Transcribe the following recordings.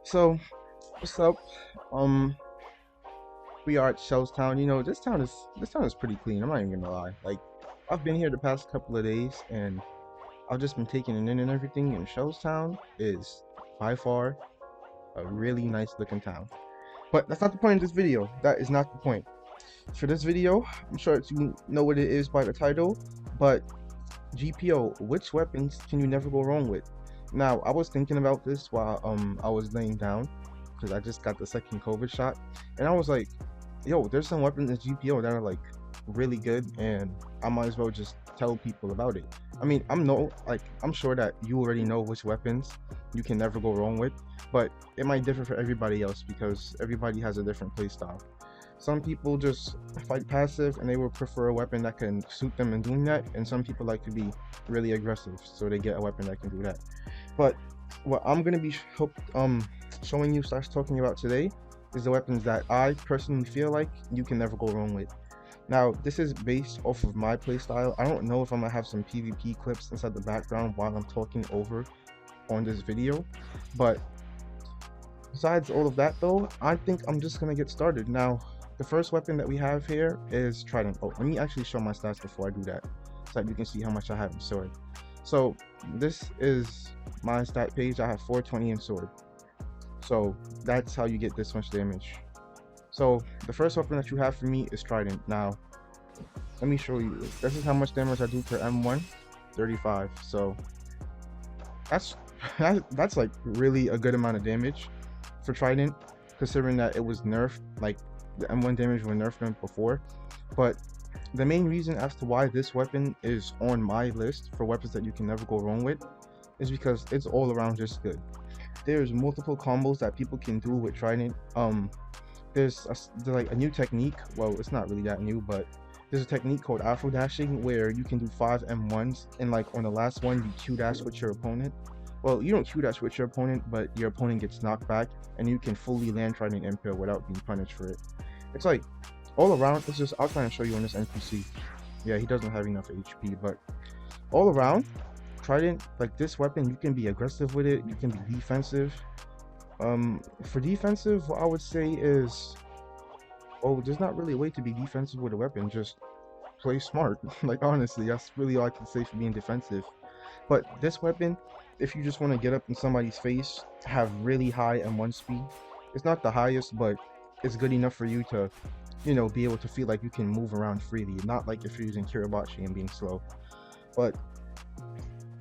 So, what's up? Um, we are at Town. This town is pretty clean. I'm not even gonna lie. Like, I've been here the past couple of days, and I've just been taking it in and everything. And Town is by far a really nice looking town. But that's not the point of this video. That is not the point. For this video, I'm sure you know what it is by the title, but GPO, which weapons can you never go wrong with? Now, I was thinking about this while I was laying down because I just got the second COVID shot, and I was like, yo, there's some weapons in GPO that are like really good, and I might as well just tell people about it. I mean, I'm sure that you already know which weapons you can never go wrong with, but it might differ for everybody else because everybody has a different playstyle. Some people just fight passive and they will prefer a weapon that can suit them in doing that, and some people like to be really aggressive, so they get a weapon that can do that. But what I'm gonna be showing you / talking about today is the weapons that I personally feel like you can never go wrong with. Now, this is based off of my playstyle. I don't know if I'm gonna have some PvP clips inside the background while I'm talking over on this video, but besides all of that though, I think I'm just gonna get started. Now, the first weapon that we have here is Trident. Oh, let me actually show my stats before I do that, so that you can see how much I have in sword. So this is my stat page. I have 420 in sword. So that's how you get this much damage. So the first weapon that you have for me is Trident. Now, let me show you. This is how much damage I do per M1, 35. So that's that's like really a good amount of damage for Trident, considering that it was nerfed. Like, the M1 damage was nerfed before. But the main reason as to why this weapon is on my list for weapons that you can never go wrong with is because it's all around just good. There's multiple combos that people can do with Trident. There's like a new technique. Well, it's not really that new, but there's a technique called Afro dashing where you can do 5 M1s, and like on the last one you Q dash with your opponent. Well, you don't Q dash with your opponent, but your opponent gets knocked back, and you can fully land Trident Impale without being punished for it. It's like all around. It's just, I'll try and show you on this NPC. Yeah, he doesn't have enough HP, but all around, Trident, like this weapon, you can be aggressive with it. You can be defensive. For defensive, what I would say is, oh, there's not really a way to be defensive with a weapon. Just play smart. Like, honestly, that's really all I can say for being defensive. But this weapon, if you just want to get up in somebody's face, have really high M1 speed. It's not the highest, but it's good enough for you to, be able to feel like you can move around freely. Not like if you're using Kirabachi and being slow. But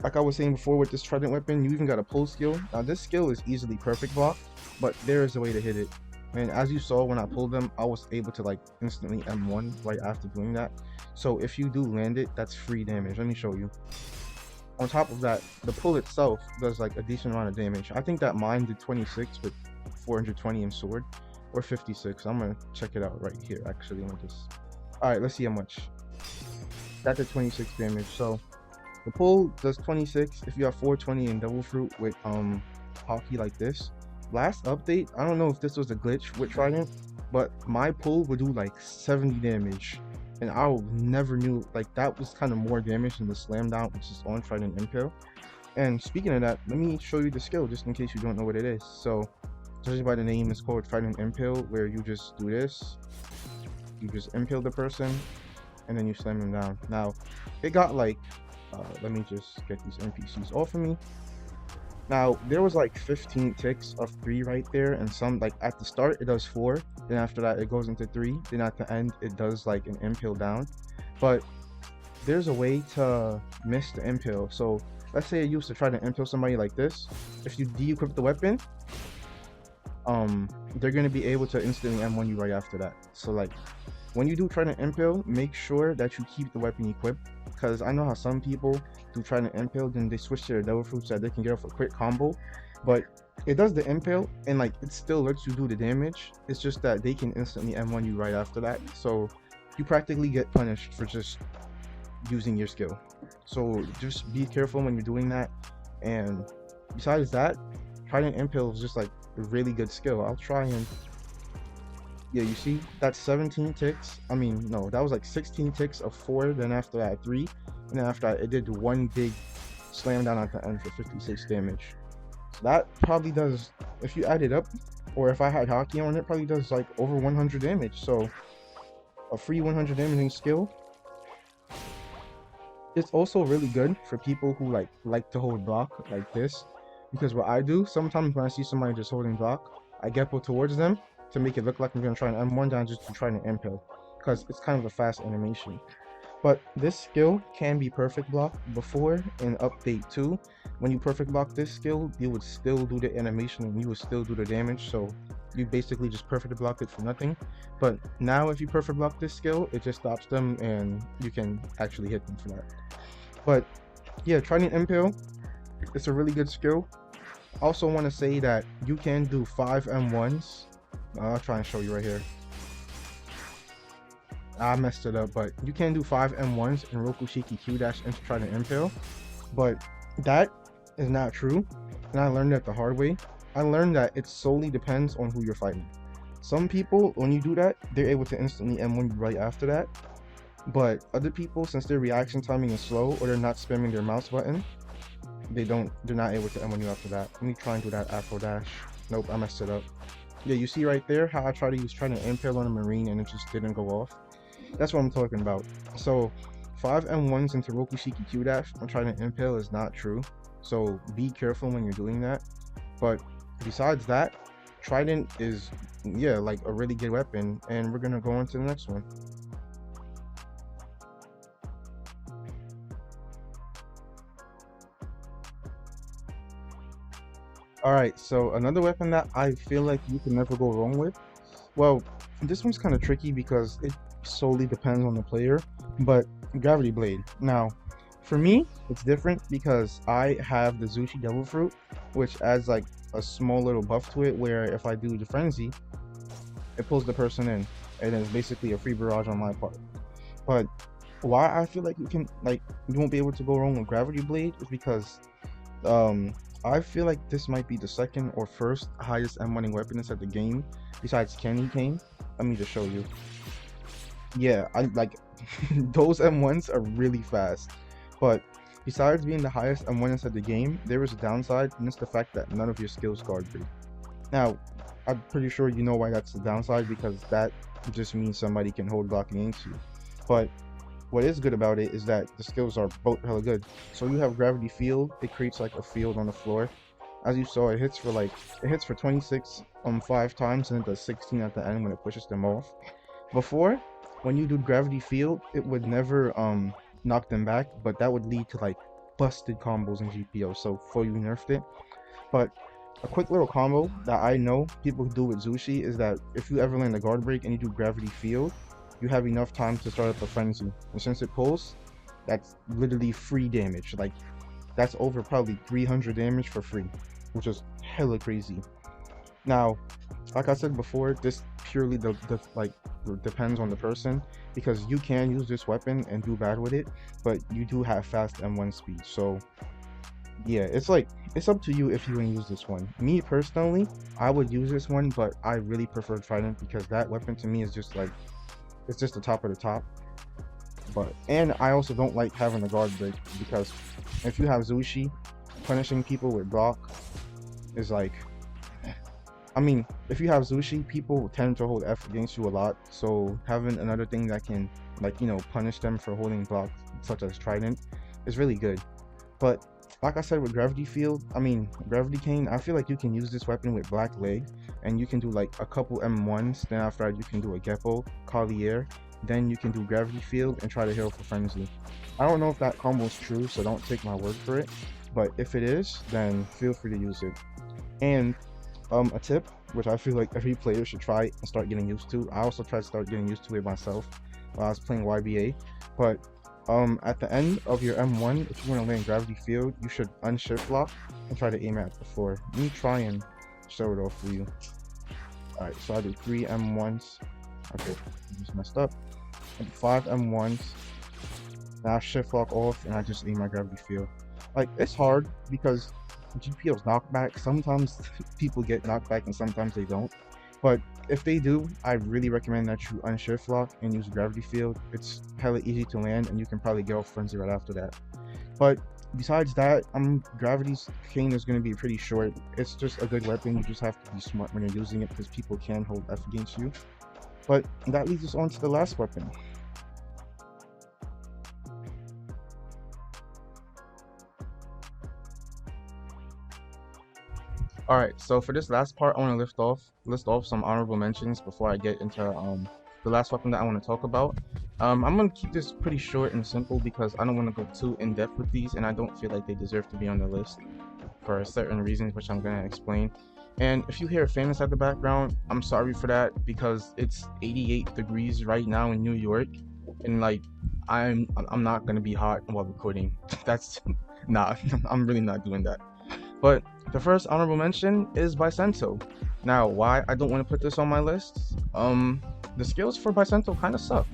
like I was saying before, with this Trident weapon, you even got a pull skill. Now this skill is easily perfect block, but there is a way to hit it. And as you saw when I pulled them, I was able to like instantly M1 right after doing that. So if you do land it, that's free damage. Let me show you. On top of that, the pull itself does like a decent amount of damage. I think that mine did 26 with 420 in sword, or 56. I'm gonna check it out right here. Actually, let me just. All right, let's see how much. That did 26 damage. So the pull does 26 if you have 420 in double fruit with hockey like this. Last update, I don't know if this was a glitch with Trident, but my pull would do like 70 damage. And I never knew, like, that was kind of more damage than the slam down, which is on Trident Impale. And speaking of that, let me show you the skill just in case you don't know what it is. So, judging by the name, it's called Trident Impale, where you just do this. You just impale the person, and then you slam them down. Now, it got like, let me just get these NPCs off of me. Now, there was like 15 ticks of 3 right there, and some, like, at the start it does 4, then after that it goes into 3, then at the end it does like an impale down. But there's a way to miss the impale. So let's say you used to try to impale somebody like this. If you de-equip the weapon, they're going to be able to instantly M1 you right after that. So like, when you do try to impale, make sure that you keep the weapon equipped, because I know how some people do try to impale, then they switch to their devil fruit so that they can get off a quick combo. But it does the impale, and like, it still lets you do the damage. It's just that they can instantly M1 you right after that. So you practically get punished for just using your skill. So just be careful when you're doing that. And besides that, Trident Impale is just like a really good skill. I'll try and, yeah, you see, that's 17 ticks. I mean, no, that was like 16 ticks of 4, then after that 3, and then after that it did one big slam down at the end for 56 damage. That probably does, if you add it up, or if I had hockey on it, probably does like over 100 damage. So a free 100 damaging skill. It's also really good for people who like to hold block like this, because what I do sometimes when I see somebody just holding block, I Geppo towards them to make it look like I'm gonna try an M1 down just to try to impale, because it's kind of a fast animation. But this skill can be perfect block. Before in update 2, when you perfect block this skill, you would still do the animation and you would still do the damage, so you basically just perfect block it for nothing. But now if you perfect block this skill, it just stops them and you can actually hit them for that. But yeah, Trident Impale, it's a really good skill. Also want to say that you can do 5 M1s. I'll try and show you right here. I messed it up, but you can do 5 M1s in Rokushiki Q dash into Trident Impale. But that is not true, and I learned that the hard way. I learned that it solely depends on who you're fighting. Some people, when you do that, they're able to instantly M1 you right after that. But other people, since their reaction timing is slow or they're not spamming their mouse button, they're not able to M1 you after that. Let me try and do that Afro dash. Nope, I messed it up. Yeah, you see right there how I tried to use Trident Impale on a Marine and it just didn't go off. That's what I'm talking about. So 5 M1s into Rokushiki Q dash on Trident Impale is not true. So be careful when you're doing that. But besides that, Trident is, yeah, like a really good weapon, and we're gonna go on to the next one. Alright, so another weapon that I feel like you can never go wrong with. Well, this one's kind of tricky because it solely depends on the player, but Gravity Blade. Now, for me, it's different because I have the Zushi Devil Fruit, which adds like a small little buff to it where if I do the Frenzy, it pulls the person in, and it's basically a free barrage on my part. But why I feel like you won't be able to go wrong with Gravity Blade is because I feel like this might be the second or first highest M1ing weapon inside the game, besides Candy Cane. Let me just show you. Yeah, I like those M1s are really fast. But besides being the highest M1 inside the game, there is a downside, and it's the fact that none of your skills guard you. Now, I'm pretty sure you know why that's the downside, because that just means somebody can hold block against you. But what is good about it is that the skills are both hella good. So you have Gravity Field, it creates like a field on the floor. As you saw, it hits for 26 5 times, and it does 16 at the end when it pushes them off. Before, when you do Gravity Field, it would never knock them back, but that would lead to like busted combos in GPO, so before you nerfed it. But a quick little combo that I know people do with Zushi is that if you ever land a guard break and you do Gravity Field, you have enough time to start up a Frenzy. And since it pulls, that's literally free damage. Like, that's over probably 300 damage for free, which is hella crazy. Now, like I said before, this purely depends on the person, because you can use this weapon and do bad with it, but you do have fast M1 speed. So yeah, it's up to you if you want to use this one. Me personally, I would use this one, but I really prefer Trident because that weapon to me is just like, it's just the top of the top. And I also don't like having a guard break, because if you have Zushi, punishing people with block is like, I mean, if you have Zushi, people tend to hold F against you a lot, so having another thing that can, like, you know, punish them for holding block, such as Trident, is really good. But like I said with Gravity Gravity Cane, I feel like you can use this weapon with Black Leg, and you can do like a couple M1s, then after that you can do a Geppo, Collier, then you can do Gravity Field and try to heal for Frenzy. I don't know if that combo is true, so don't take my word for it, but if it is, then feel free to use it. And a tip, which I feel like every player should try and start getting used to. I also tried to start getting used to it myself while I was playing YBA. But at the end of your M1, if you want to land Gravity Field, you should unshift lock and try to aim at the floor. Let me try and show it off for you. Alright, so I did 3 M1s. Okay, I just messed up. I did 5 M1s. Now I shift lock off and I just aim my Gravity Field. Like, it's hard because GPO's knockback, sometimes people get knocked back and sometimes they don't, but if they do, I really recommend that you unshift lock and use Gravity Field. It's hella easy to land and you can probably get off Frenzy right after that. But Besides that, Gravity's cane is going to be pretty short. It's just a good weapon. You just have to be smart when you're using it because people can hold F against you. But that leads us on to the last weapon. Alright, so for this last part, I want to list off some honorable mentions before I get into the last weapon that I want to talk about. I'm going to keep this pretty short and simple because I don't want to go too in-depth with these, and I don't feel like they deserve to be on the list for certain reasons, which I'm going to explain. And if you hear famous at the background, I'm sorry for that because it's 88 degrees right now in New York, and like I'm not going to be hot while recording. That's not I'm really not doing that. But the first honorable mention is Bicento. Now, why I don't want to put this on my list? The skills for Bicento kind of suck.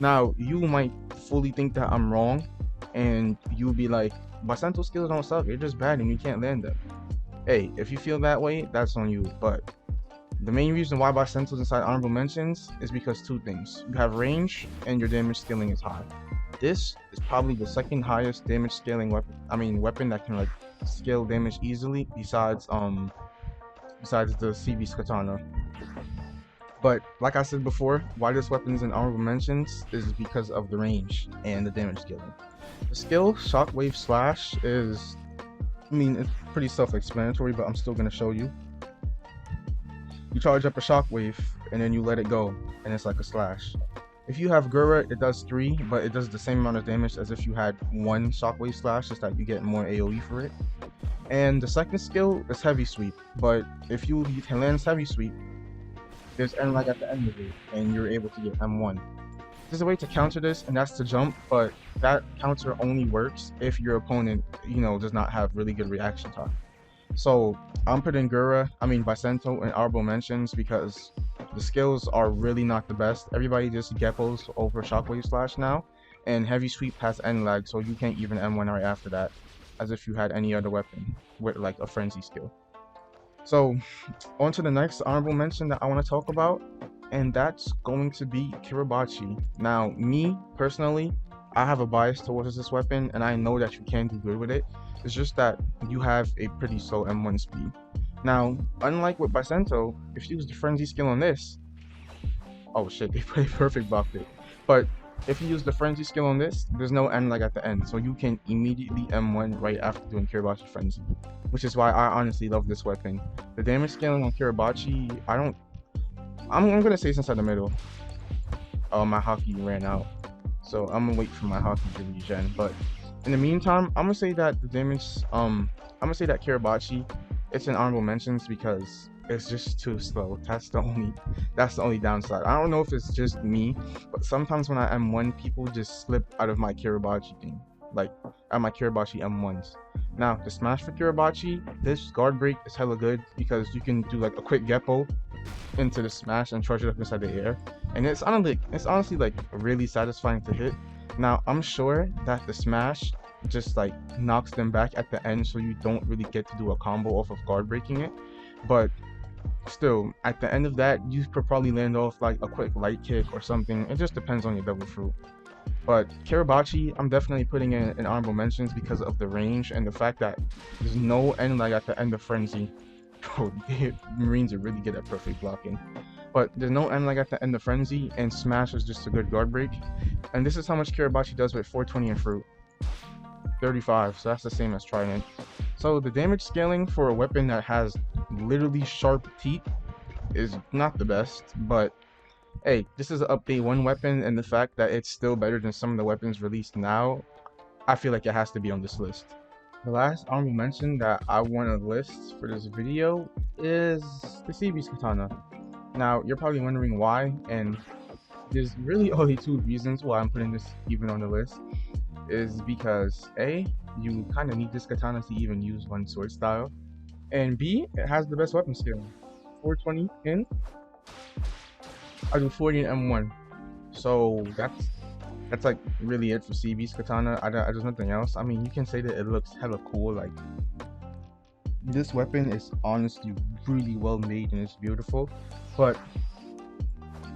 Now, you might fully think that I'm wrong, and you'll be like, Bicento skills don't suck, they're just bad and you can't land them. Hey, if you feel that way, that's on you. But the main reason why Bicento's inside honorable mentions is because two things. You have range, and your damage scaling is high. This is probably the second highest damage scaling weapon that can like scale damage easily besides the CB's katana. But like I said before, why this weapon is in honorable mentions is because of the range and the damage scaling. The skill Shockwave Slash is, it's pretty self-explanatory, but I'm still gonna show you. You charge up a shockwave and then you let it go, and it's like a slash. If you have Gura, it does 3, but it does the same amount of damage as if you had 1 shockwave slash, just that you get more AoE for it. And the second skill is Heavy Sweep, but if you can land Heavy Sweep, there's N lag at the end of it, and you're able to get M1. There's a way to counter this, and that's to jump, but that counter only works if your opponent, does not have really good reaction time. So I'm putting Bicento in honorable mentions because the skills are really not the best. Everybody just Geppos over Shockwave Slash now, and Heavy Sweep has N lag, so you can't even M1 right after that, as if you had any other weapon with like a frenzy skill. So on to the next honorable mention that I want to talk about, and that's going to be Kiribachi. Now, me personally, I have a bias towards this weapon, and I know that you can do good with it. It's just that you have a pretty slow M1 speed. Now, unlike with Bicento, if you use the frenzy skill on this, oh shit, they perfect buffed it. But if you use the frenzy skill on this, there's no N lag at the end, so you can immediately M1 right after doing Kiribachi Frenzy, which is why I honestly love this weapon. The damage scaling on Kiribachi, I'm gonna say since at the middle. Oh, my hockey ran out, so I'm gonna wait for my hockey to regen. But in the meantime, I'm gonna say that the damage, I'm gonna say that Kiribachi, it's in honorable mentions because it's just too slow. That's the only downside. I don't know if it's just me, but sometimes when I M1, people just slip out of my Kiribachi thing, like out of my Kiribachi M1s. Now, the smash for Kiribachi, this guard break is hella good because you can do like a quick Geppo into the smash and charge it up inside the air, and it's honestly like really satisfying to hit. Now, I'm sure that the smash just like knocks them back at the end, so you don't really get to do a combo off of guard breaking it, but still, at the end of that, you could probably land off like a quick light kick or something. It just depends on your double fruit. But Kiribachi, I'm definitely putting in honorable mentions because of the range and the fact that there's no end lag at the end of Frenzy. Oh, Marines are really good at perfect blocking. But there's no end lag at the end of Frenzy, and Smash is just a good guard break. And this is how much Kiribachi does with 420 and Fruit. 35, so that's the same as Trident. So the damage scaling for a weapon that has literally sharp teeth is not the best, but hey, this is an update 1 weapon, and the fact that it's still better than some of the weapons released now, I feel like it has to be on this list. The last honorable mention that I want to list for this video is the CB's katana. Now, you're probably wondering why, and there's really only 2 reasons why I'm putting this even on the list. Is because A, you kind of need this katana to even use one sword style, and B, it has the best weapon skill. 420 in, I do 40 in M1, so that's like really it for CB's katana. There's nothing else. I mean, you can say that it looks hella cool. Like, this weapon is honestly really well made and it's beautiful, but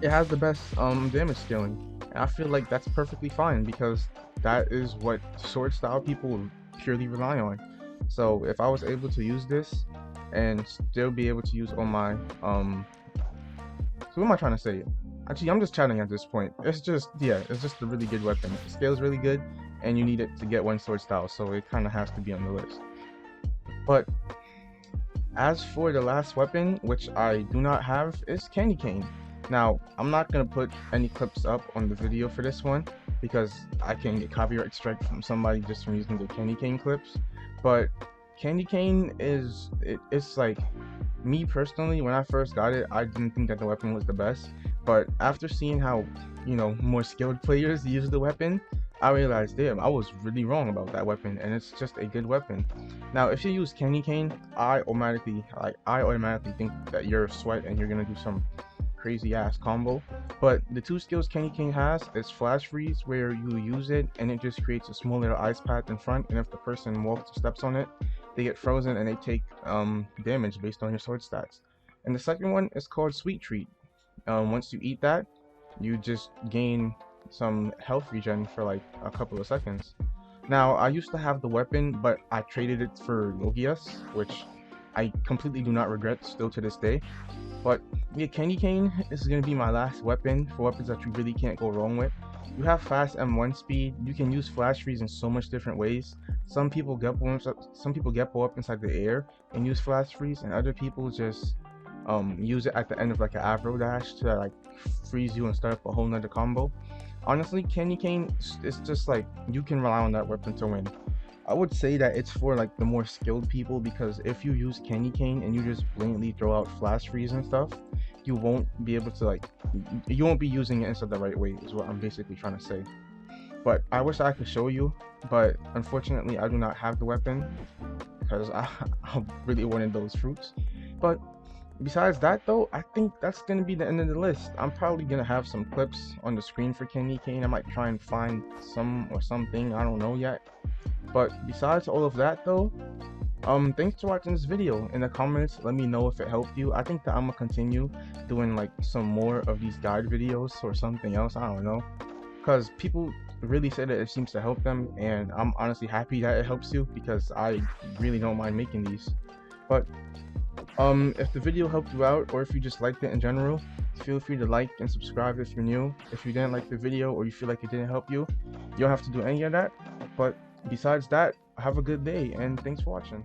it has the best damage scaling, and I feel like that's perfectly fine because that is what sword style people purely rely on. So if I was able to use this and still be able to use all my so what am I trying to say? Actually, I'm just chatting at this point. It's just, yeah, it's just a really good weapon. The scale is really good, and you need it to get one sword style, so it kind of has to be on the list. But as for the last weapon, which I do not have, is Candy Cane. Now, I'm not going to put any clips up on the video for this one because I can get copyright strike from somebody just from using the Candy Cane clips. But Candy Cane it's like, me personally, when I first got it, I didn't think that the weapon was the best. But after seeing how, more skilled players use the weapon, I realized, damn, I was really wrong about that weapon, and it's just a good weapon. Now, if you use Candy Cane, I automatically think that you're sweat and you're gonna do some crazy ass combo. But the two skills Candy Cane has is Flash Freeze, where you use it and it just creates a small little ice path in front, and if the person walks or steps on it, they get frozen and they take damage based on your sword stats. And the second one is called Sweet Treat. Once you eat that, you just gain some health regen for like a couple of seconds. Now, I used to have the weapon, but I traded it for Logias, which I completely do not regret still to this day. But yeah, Candy Cane is going to be my last weapon for weapons that you really can't go wrong with. You have fast M1 speed. You can use Flash Freeze in so much different ways. Some people get up inside the air and use Flash Freeze, and other people just use it at the end of like an Avro dash to like freeze you and start up a whole nother combo. Honestly, Candy Cane is just like, you can rely on that weapon to win. I would say that it's for like the more skilled people, because if you use Candy Cane and you just blatantly throw out Flash Freeze and stuff, you won't be able to you won't be using it in the right way, is what I'm basically trying to say. But I wish I could show you, but unfortunately I do not have the weapon because I really wanted those fruits. But besides that though, I think that's gonna be the end of the list. I'm probably gonna have some clips on the screen for Candy Cane. I might try and find some or something, I don't know yet. But besides all of that though, thanks for watching this video. In the comments, let me know if it helped you. I think that I'm gonna continue doing like some more of these guide videos or something else, I don't know, because people really say that it seems to help them, and I'm honestly happy that it helps you because I really don't mind making these. But if the video helped you out, or if you just liked it in general, feel free to like and subscribe if you're new. If you didn't like the video or you feel like it didn't help you, you don't have to do any of that. But besides that, have a good day and thanks for watching.